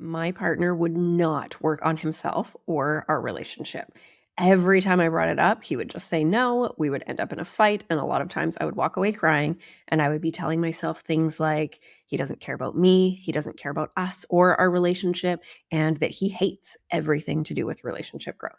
My partner would not work on himself or our relationship. Every time I brought it up, he would just say no. We would end up in a fight. And a lot of times I would walk away crying and I would be telling myself things like, he doesn't care about me, he doesn't care about us or our relationship, and that he hates everything to do with relationship growth.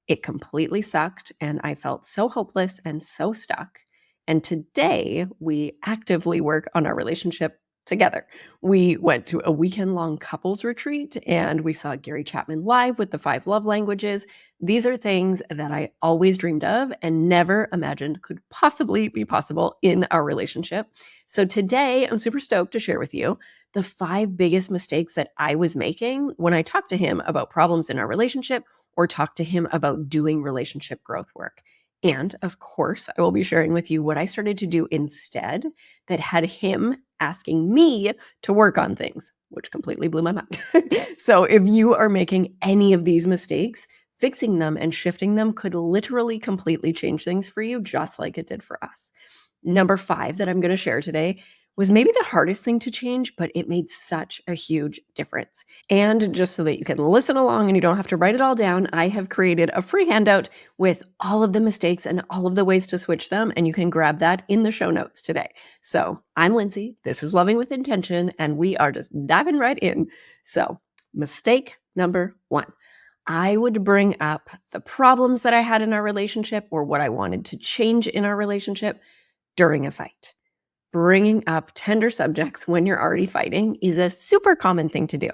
It completely sucked, and I felt so hopeless and so stuck. And today, we actively work on our relationship together. We went to a weekend long couples retreat and we saw Gary Chapman live with the 5 love languages. These are things that I always dreamed of and never imagined could possibly be possible in our relationship. So today, I'm super stoked to share with you the 5 biggest mistakes that I was making when I talked to him about problems in our relationship or talk to him about doing relationship growth work. And of course, I will be sharing with you what I started to do instead that had him asking me to work on things, which completely blew my mind. So if you are making any of these mistakes, fixing them and shifting them could literally completely change things for you, just like it did for us. Number 5 that I'm going to share today was maybe the hardest thing to change, but it made such a huge difference. And just so that you can listen along and you don't have to write it all down, I have created a free handout with all of the mistakes and all of the ways to switch them. And you can grab that in the show notes today. So I'm Lindsay. This is Loving with Intention, and we are just diving right in. So, mistake number 1. I would bring up the problems that I had in our relationship or what I wanted to change in our relationship during a fight. Bringing up tender subjects when you're already fighting is a super common thing to do.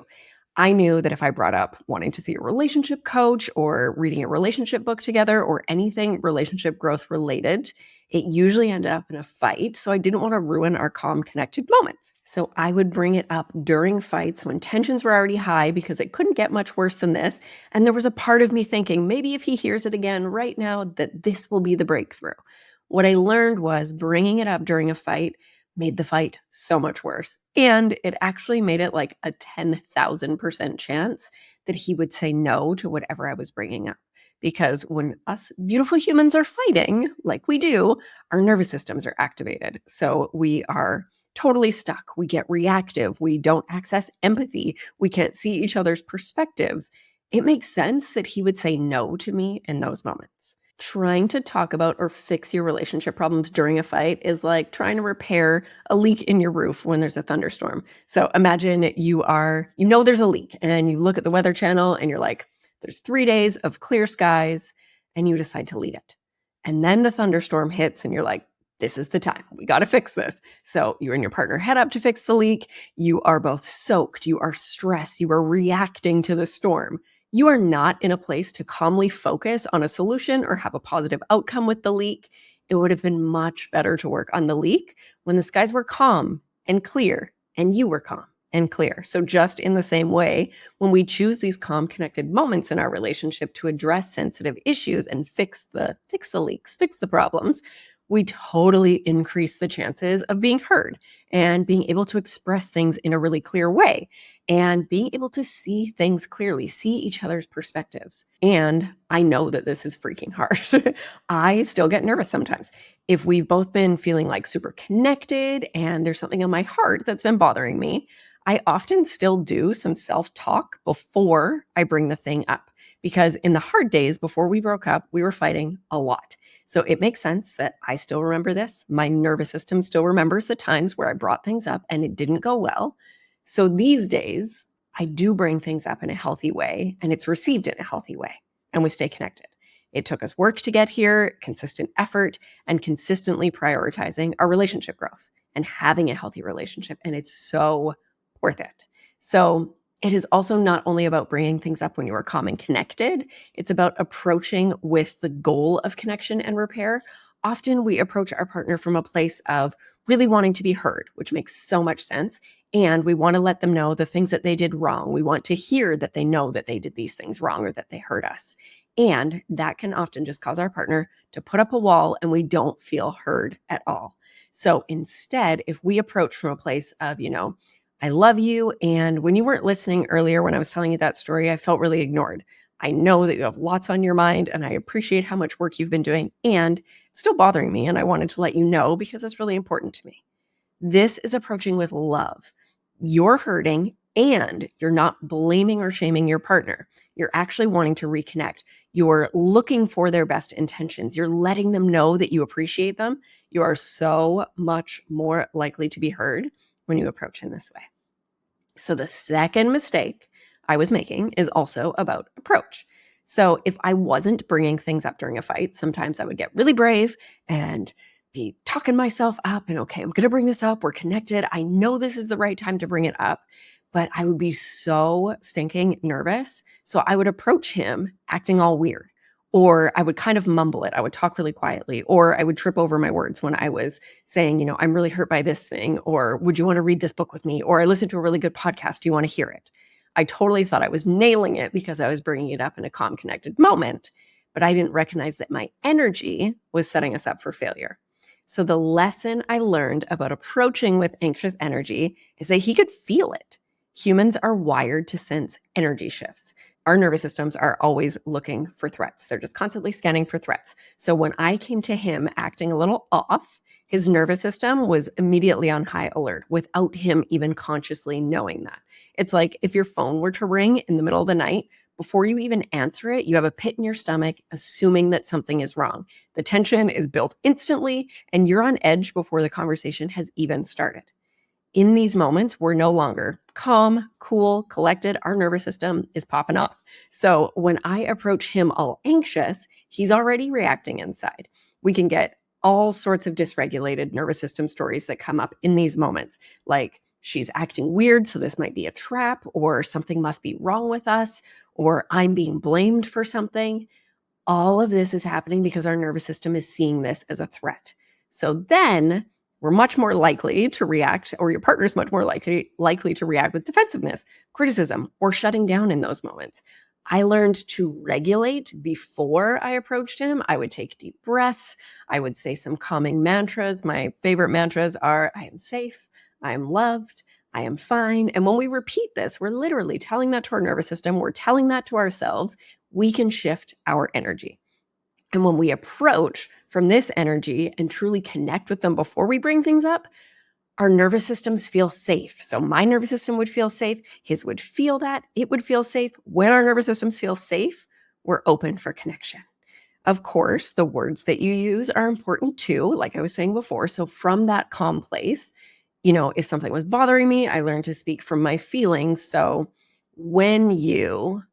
I knew that if I brought up wanting to see a relationship coach or reading a relationship book together or anything relationship growth related, it usually ended up in a fight. So I didn't want to ruin our calm, connected moments. So I would bring it up during fights when tensions were already high because it couldn't get much worse than this. And there was a part of me thinking, maybe if he hears it again right now, that this will be the breakthrough. What I learned was bringing it up during a fight made the fight so much worse. And it actually made it like a 10,000% chance that he would say no to whatever I was bringing up. Because when us beautiful humans are fighting, like we do, our nervous systems are activated. So we are totally stuck. We get reactive. We don't access empathy. We can't see each other's perspectives. It makes sense that he would say no to me in those moments. Trying to talk about or fix your relationship problems during a fight is like trying to repair a leak in your roof when there's a thunderstorm. So imagine you know there's a leak and you look at the weather channel and you're like, there's 3 days of clear skies, and you decide to leave it. And then the thunderstorm hits and you're like, this is the time. We got to fix this. So you and your partner head up to fix the leak. You are both soaked. You are stressed. You are reacting to the storm. You are not in a place to calmly focus on a solution or have a positive outcome with the leak. It would have been much better to work on the leak when the skies were calm and clear and you were calm and clear. So just in the same way, when we choose these calm, connected moments in our relationship to address sensitive issues and fix the leaks, fix the problems, we totally increase the chances of being heard and being able to express things in a really clear way and being able to see things clearly, see each other's perspectives. And I know that this is freaking hard. I still get nervous sometimes. If we've both been feeling like super connected and there's something on my heart that's been bothering me, I often still do some self-talk before I bring the thing up. Because in the hard days before we broke up, we were fighting a lot. So it makes sense that I still remember this. My nervous system still remembers the times where I brought things up and it didn't go well. So these days, I do bring things up in a healthy way and it's received in a healthy way and we stay connected. It took us work to get here, consistent effort, and consistently prioritizing our relationship growth and having a healthy relationship. And it's so worth it. So it is also not only about bringing things up when you are calm and connected, it's about approaching with the goal of connection and repair. Often we approach our partner from a place of really wanting to be heard, which makes so much sense. And we want to let them know the things that they did wrong. We want to hear that they know that they did these things wrong or that they hurt us. And that can often just cause our partner to put up a wall and we don't feel heard at all. So instead, if we approach from a place of, I love you. And when you weren't listening earlier, when I was telling you that story, I felt really ignored. I know that you have lots on your mind and I appreciate how much work you've been doing and it's still bothering me. And I wanted to let you know because it's really important to me. This is approaching with love. You're hurting And you're not blaming or shaming your partner. You're actually wanting to reconnect. You're looking for their best intentions. You're letting them know that you appreciate them. You are so much more likely to be heard when you approach in this way. So the second mistake I was making is also about approach. So if I wasn't bringing things up during a fight, sometimes I would get really brave and be talking myself up and, okay, I'm going to bring this up. We're connected. I know this is the right time to bring it up, but I would be so stinking nervous. So I would approach him acting all weird, or I would kind of mumble it. I would talk really quietly, or I would trip over my words when I was saying, I'm really hurt by this thing, or would you want to read this book with me? Or I listened to a really good podcast. Do you want to hear it? I totally thought I was nailing it because I was bringing it up in a calm, connected moment, but I didn't recognize that my energy was setting us up for failure. So the lesson I learned about approaching with anxious energy is that he could feel it. Humans are wired to sense energy shifts. Our nervous systems are always looking for threats. They're just constantly scanning for threats. So when I came to him acting a little off, his nervous system was immediately on high alert without him even consciously knowing that. It's like if your phone were to ring in the middle of the night, before you even answer it, you have a pit in your stomach, assuming that something is wrong. The tension is built instantly, and you're on edge before the conversation has even started. In these moments, we're no longer calm, cool, collected. Our nervous system is popping off. So when I approach him all anxious, he's already reacting inside. We can get all sorts of dysregulated nervous system stories that come up in these moments, like she's acting weird, so this might be a trap, or something must be wrong with us, or I'm being blamed for something. All of this is happening because our nervous system is seeing this as a threat. So then we're much more likely to react, or your partner's much more likely to react with defensiveness, criticism, or shutting down in those moments. I learned to regulate before I approached him. I would take deep breaths. I would say some calming mantras. My favorite mantras are, I am safe, I am loved, I am fine. And when we repeat this, we're literally telling that to our nervous system. We're telling that to ourselves. We can shift our energy. And when we approach from this energy and truly connect with them before we bring things up, our nervous systems feel safe. So my nervous system would feel safe. His would feel that. It would feel safe. When our nervous systems feel safe, we're open for connection. Of course, the words that you use are important too, like I was saying before. So from that calm place, if something was bothering me, I learned to speak from my feelings. So when you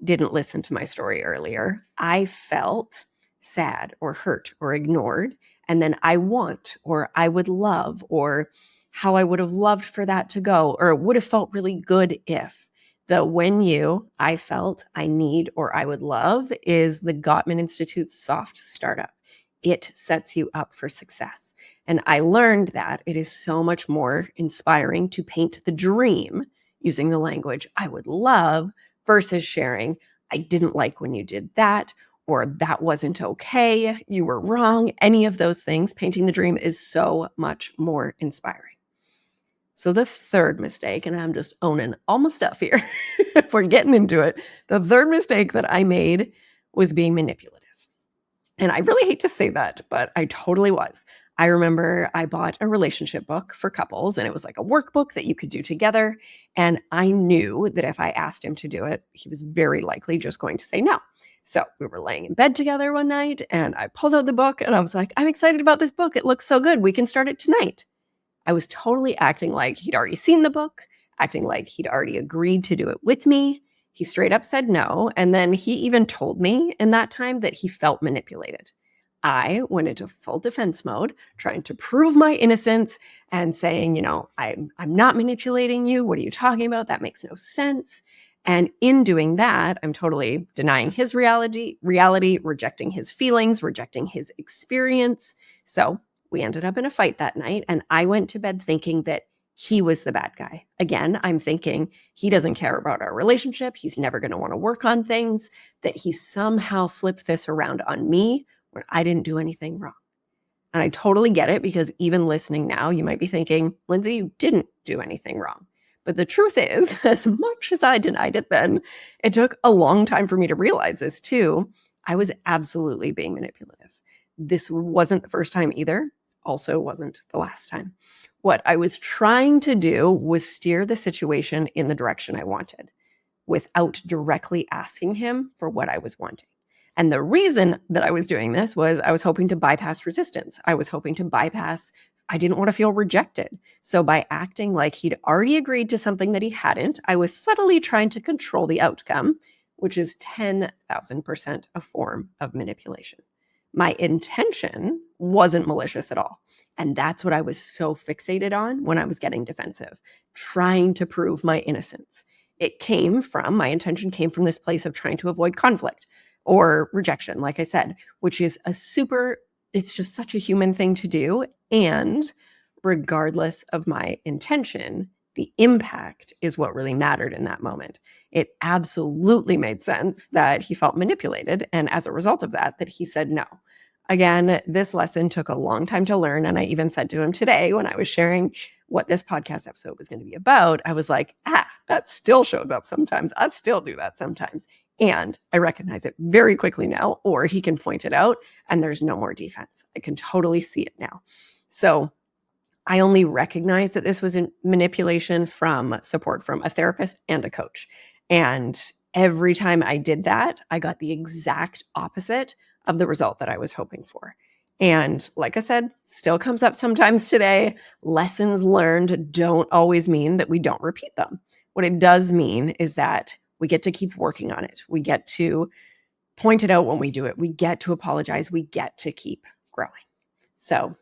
didn't listen to my story earlier, I felt sad or hurt or ignored. And then I want, or I would love, or how I would have loved for that to go, or it would have felt really good if. The when you, I felt, I need, or I would love is the Gottman Institute's soft startup. It sets you up for success. And I learned that it is so much more inspiring to paint the dream using the language I would love versus sharing, I didn't like when you did that, or that wasn't okay, you were wrong. Any of those things, painting the dream is so much more inspiring. So the third mistake, and I'm just owning all my stuff here, if we're getting into it, the third mistake that I made was being manipulative. And I really hate to say that, but I totally was. I remember I bought a relationship book for couples, and it was like a workbook that you could do together. And I knew that if I asked him to do it, he was very likely just going to say no. So we were laying in bed together one night, and I pulled out the book, and I was like, I'm excited about this book. It looks so good. We can start it tonight. I was totally acting like he'd already seen the book, acting like he'd already agreed to do it with me. He straight up said no. And then he even told me in that time that he felt manipulated. I went into full defense mode, trying to prove my innocence and saying, I'm not manipulating you. What are you talking about? That makes no sense. And in doing that, I'm totally denying his reality, rejecting his feelings, rejecting his experience. So we ended up in a fight that night, and I went to bed thinking that he was the bad guy. Again, I'm thinking he doesn't care about our relationship. He's never going to want to work on things, that he somehow flipped this around on me when I didn't do anything wrong. And I totally get it, because even listening now, you might be thinking, Lindsay, you didn't do anything wrong. But the truth is, as much as I denied it then, it took a long time for me to realize this too. I was absolutely being manipulative. This wasn't the first time either. Also wasn't the last time. What I was trying to do was steer the situation in the direction I wanted without directly asking him for what I was wanting. And the reason that I was doing this was I was hoping to bypass resistance. I was hoping to bypass, I didn't want to feel rejected. So by acting like he'd already agreed to something that he hadn't, I was subtly trying to control the outcome, which is 10,000% a form of manipulation. My intention wasn't malicious at all. And that's what I was so fixated on when I was getting defensive, trying to prove my innocence. My intention came from this place of trying to avoid conflict or rejection, like I said, which is it's just such a human thing to do. And regardless of my intention, the impact is what really mattered in that moment. It absolutely made sense that he felt manipulated. And as a result of that he said no. Again, this lesson took a long time to learn. And I even said to him today when I was sharing what this podcast episode was going to be about, I was like, that still shows up sometimes. I still do that sometimes. And I recognize it very quickly now, or he can point it out and there's no more defense. I can totally see it now. So I only recognized that this was manipulation from support from a therapist and a coach. And every time I did that, I got the exact opposite of the result that I was hoping for. And like I said, still comes up sometimes today. Lessons learned don't always mean that we don't repeat them. What it does mean is that we get to keep working on it. We get to point it out when we do it. We get to apologize. We get to keep growing. So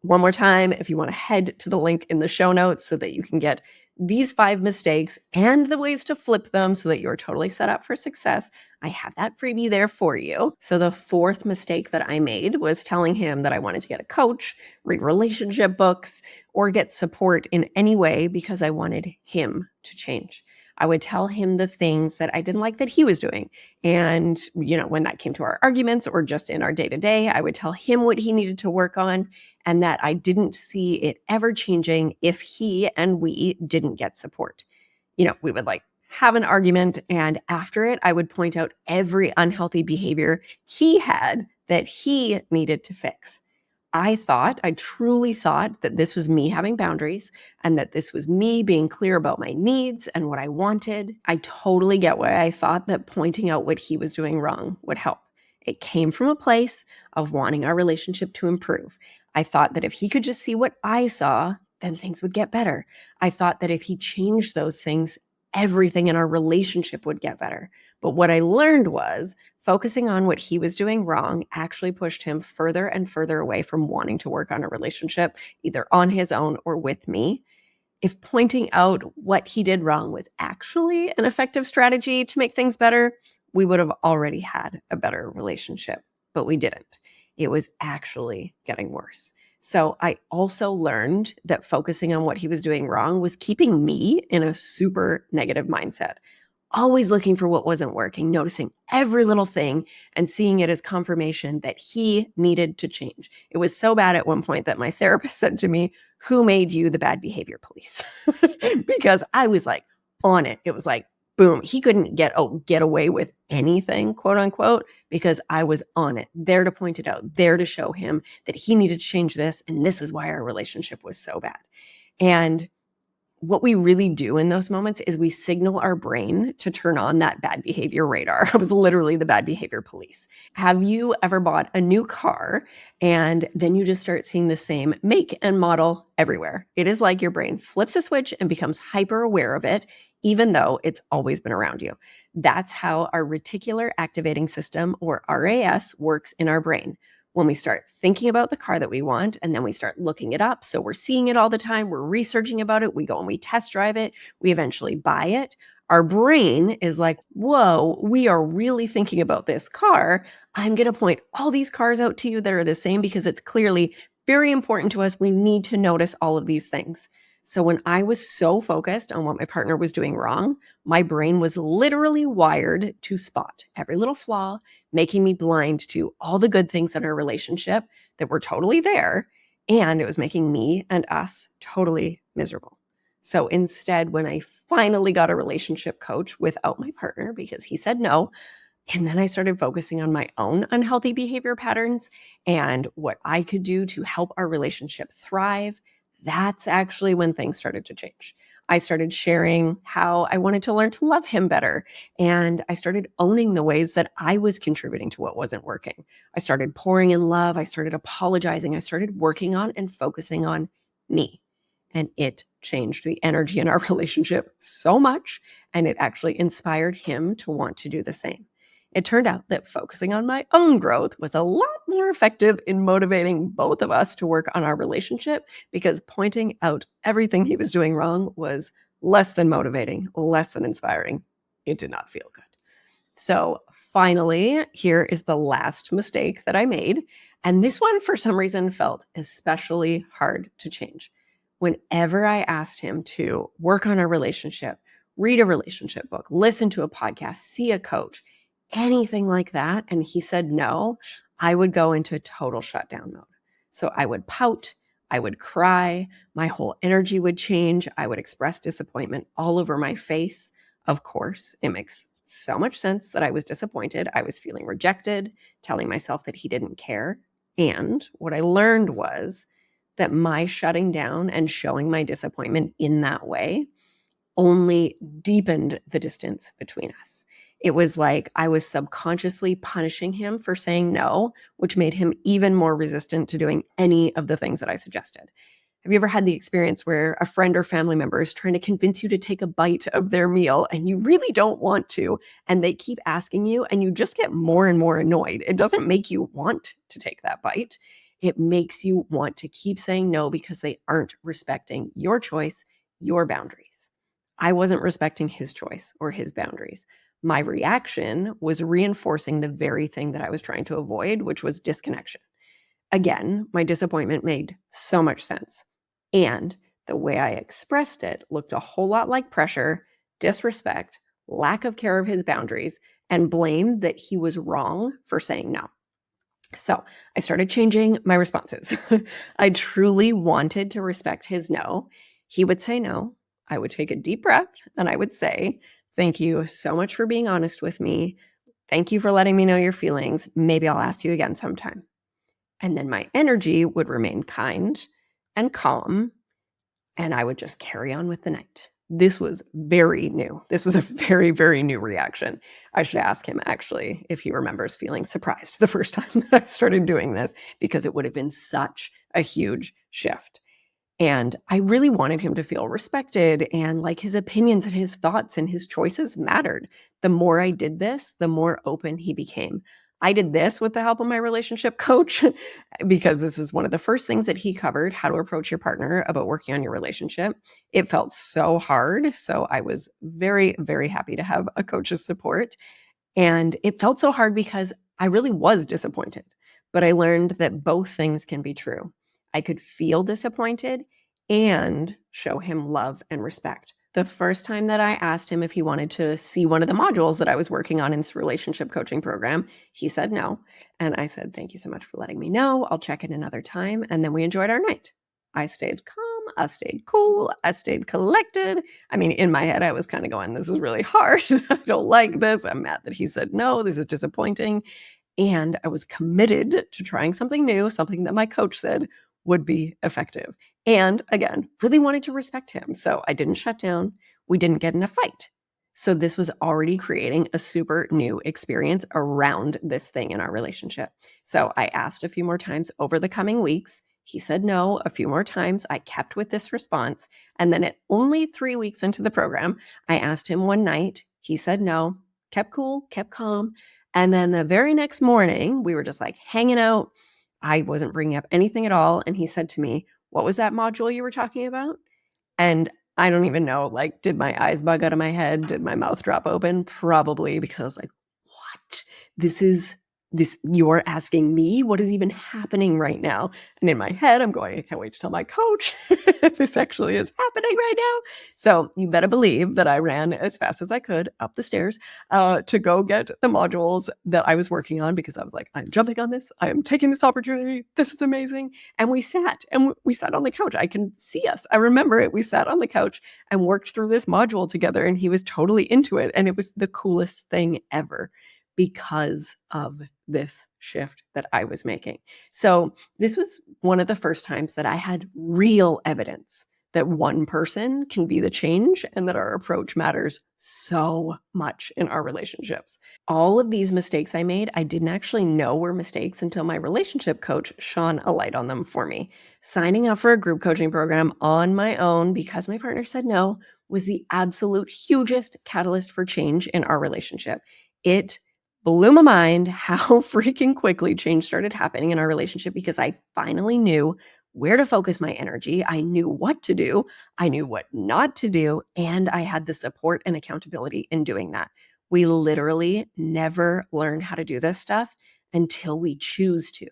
one more time, if you want to head to the link in the show notes so that you can get these 5 mistakes and the ways to flip them so that you're totally set up for success, I have that freebie there for you. So the 4th mistake that I made was telling him that I wanted to get a coach, read relationship books, or get support in any way because I wanted him to change. I would tell him the things that I didn't like that he was doing. And, when that came to our arguments or just in our day-to-day, I would tell him what he needed to work on and that I didn't see it ever changing if he and we didn't get support. We would have an argument, and after it, I would point out every unhealthy behavior he had that he needed to fix. I truly thought that this was me having boundaries and that this was me being clear about my needs and what I wanted. I totally get why I thought that pointing out what he was doing wrong would help. It came from a place of wanting our relationship to improve. I thought that if he could just see what I saw, then things would get better. I thought that if he changed those things, everything in our relationship would get better. But what I learned was focusing on what he was doing wrong actually pushed him further and further away from wanting to work on a relationship, either on his own or with me. If pointing out what he did wrong was actually an effective strategy to make things better, we would have already had a better relationship, but we didn't. It was actually getting worse. So I also learned that focusing on what he was doing wrong was keeping me in a super negative mindset, always looking for what wasn't working, noticing every little thing and seeing it as confirmation that he needed to change. It was so bad at one point that my therapist said to me, "Who made you the bad behavior police?" Because I was on it. It was boom, he couldn't get away with anything, quote unquote, because I was on it, there to point it out, there to show him that he needed to change this. And this is why our relationship was so bad. And what we really do in those moments is we signal our brain to turn on that bad behavior radar. I was literally the bad behavior police. Have you ever bought a new car and then you just start seeing the same make and model everywhere? It is like your brain flips a switch and becomes hyper aware of it, even though it's always been around you. That's how our reticular activating system, or RAS, works in our brain. When we start thinking about the car that we want and then we start looking it up, so we're seeing it all the time, we're researching about it, we go and we test drive it, we eventually buy it, our brain is like, whoa, we are really thinking about this car. I'm going to point all these cars out to you that are the same because it's clearly very important to us. We need to notice all of these things. So when I was so focused on what my partner was doing wrong, my brain was literally wired to spot every little flaw, making me blind to all the good things in our relationship that were totally there. And it was making me and us totally miserable. So instead, when I finally got a relationship coach without my partner because he said no, and then I started focusing on my own unhealthy behavior patterns and what I could do to help our relationship thrive, That's actually when things started to change. I started sharing how I wanted to learn to love him better. And I started owning the ways that I was contributing to what wasn't working. I started pouring in love. I started apologizing. I started working on and focusing on me. And it changed the energy in our relationship so much. And it actually inspired him to want to do the same. It turned out that focusing on my own growth was a lot more effective in motivating both of us to work on our relationship, because pointing out everything he was doing wrong was less than motivating, less than inspiring. It did not feel good. So finally, here is the last mistake that I made. And this one, for some reason, felt especially hard to change. Whenever I asked him to work on our relationship, read a relationship book, listen to a podcast, see a coach, anything like that, and he said no, I would go into total shutdown mode. So I would pout, I would cry, my whole energy would change, I would express disappointment all over my face. Of course, it makes so much sense that I was disappointed. I was feeling rejected, telling myself that he didn't care. And what I learned was that my shutting down and showing my disappointment in that way only deepened the distance between us. It was like I was subconsciously punishing him for saying no, which made him even more resistant to doing any of the things that I suggested. Have you ever had the experience where a friend or family member is trying to convince you to take a bite of their meal and you really don't want to, and they keep asking you and you just get more and more annoyed? It doesn't make you want to take that bite. It makes you want to keep saying no because they aren't respecting your choice, your boundaries. I wasn't respecting his choice or his boundaries. My reaction was reinforcing the very thing that I was trying to avoid, which was disconnection. Again, my disappointment made so much sense. And the way I expressed it looked a whole lot like pressure, disrespect, lack of care of his boundaries, and blame that he was wrong for saying no. So I started changing my responses. I truly wanted to respect his no. He would say no. I would take a deep breath and I would say, "Thank you so much for being honest with me. Thank you for letting me know your feelings. Maybe I'll ask you again sometime." And then my energy would remain kind and calm, and I would just carry on with the night. This was very new. This was a very, very new reaction. I should ask him actually if he remembers feeling surprised the first time that I started doing this, because it would have been such a huge shift. And I really wanted him to feel respected and like his opinions and his thoughts and his choices mattered. The more I did this, the more open he became. I did this with the help of my relationship coach because this is one of the first things that he covered, how to approach your partner about working on your relationship. It felt so hard. So I was very, very happy to have a coach's support. And it felt so hard because I really was disappointed. But I learned that both things can be true. I could feel disappointed and show him love and respect. The first time that I asked him if he wanted to see one of the modules that I was working on in this relationship coaching program, he said no. And I said, "Thank you so much for letting me know. I'll check in another time." And then we enjoyed our night. I stayed calm. I stayed cool. I stayed collected. I mean, in my head, I was kind of going, this is really hard. I don't like this. I'm mad that he said no. This is disappointing. And I was committed to trying something new, something that my coach said would be effective. And again, really wanted to respect him. So I didn't shut down. We didn't get in a fight. So this was already creating a super new experience around this thing in our relationship. So I asked a few more times over the coming weeks. He said no a few more times. I kept with this response. And then at only 3 weeks into the program, I asked him one night. He said no, kept cool, kept calm. And then the very next morning, we were just like hanging out. I wasn't bringing up anything at all. And he said to me, "What was that module you were talking about?" And I don't even know, like, did my eyes bug out of my head? Did my mouth drop open? Probably, because I was like, what? You're asking me what is even happening right now? And in my head, I'm going, I can't wait to tell my coach this actually is happening right now. So you better believe that I ran as fast as I could up the stairs to go get the modules that I was working on, because I was like, I'm jumping on this. I am taking this opportunity. This is amazing. And we sat on the couch. I can see us. I remember it. We sat on the couch and worked through this module together, and he was totally into it. And it was the coolest thing ever. because of this shift that I was making. So this was one of the first times that I had real evidence that one person can be the change and that our approach matters so much in our relationships. All of these mistakes I made, I didn't actually know were mistakes until my relationship coach shone a light on them for me. Signing up for a group coaching program on my own because my partner said no was the absolute hugest catalyst for change in our relationship. It blew my mind how freaking quickly change started happening in our relationship because I finally knew where to focus my energy. I knew what to do, I knew what not to do, and I had the support and accountability in doing that. We literally never learn how to do this stuff until we choose to,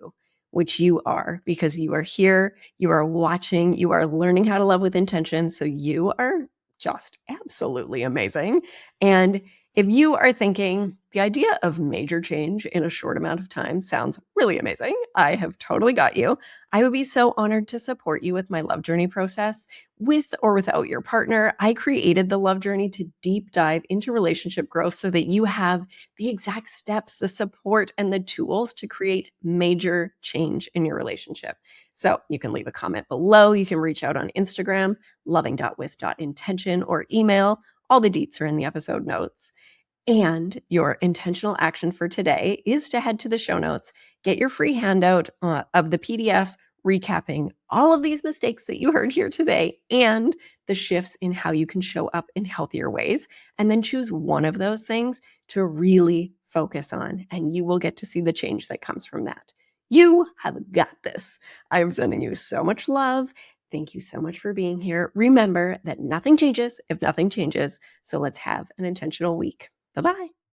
which you are, because you are here, you are watching, you are learning how to love with intention. So you are just absolutely amazing. And if you are thinking the idea of major change in a short amount of time sounds really amazing, I have totally got you. I would be so honored to support you with my love journey process. With or without your partner, I created the love journey to deep dive into relationship growth so that you have the exact steps, the support, and the tools to create major change in your relationship. So you can leave a comment below. You can reach out on Instagram, loving.with.intention, or email. All the deets are in the episode notes. And your intentional action for today is to head to the show notes, get your free handout of the PDF recapping all of these mistakes that you heard here today and the shifts in how you can show up in healthier ways. And then choose one of those things to really focus on, and you will get to see the change that comes from that. You have got this. I'm sending you so much love. Thank you so much for being here. Remember that nothing changes if nothing changes. So let's have an intentional week. Bye-bye.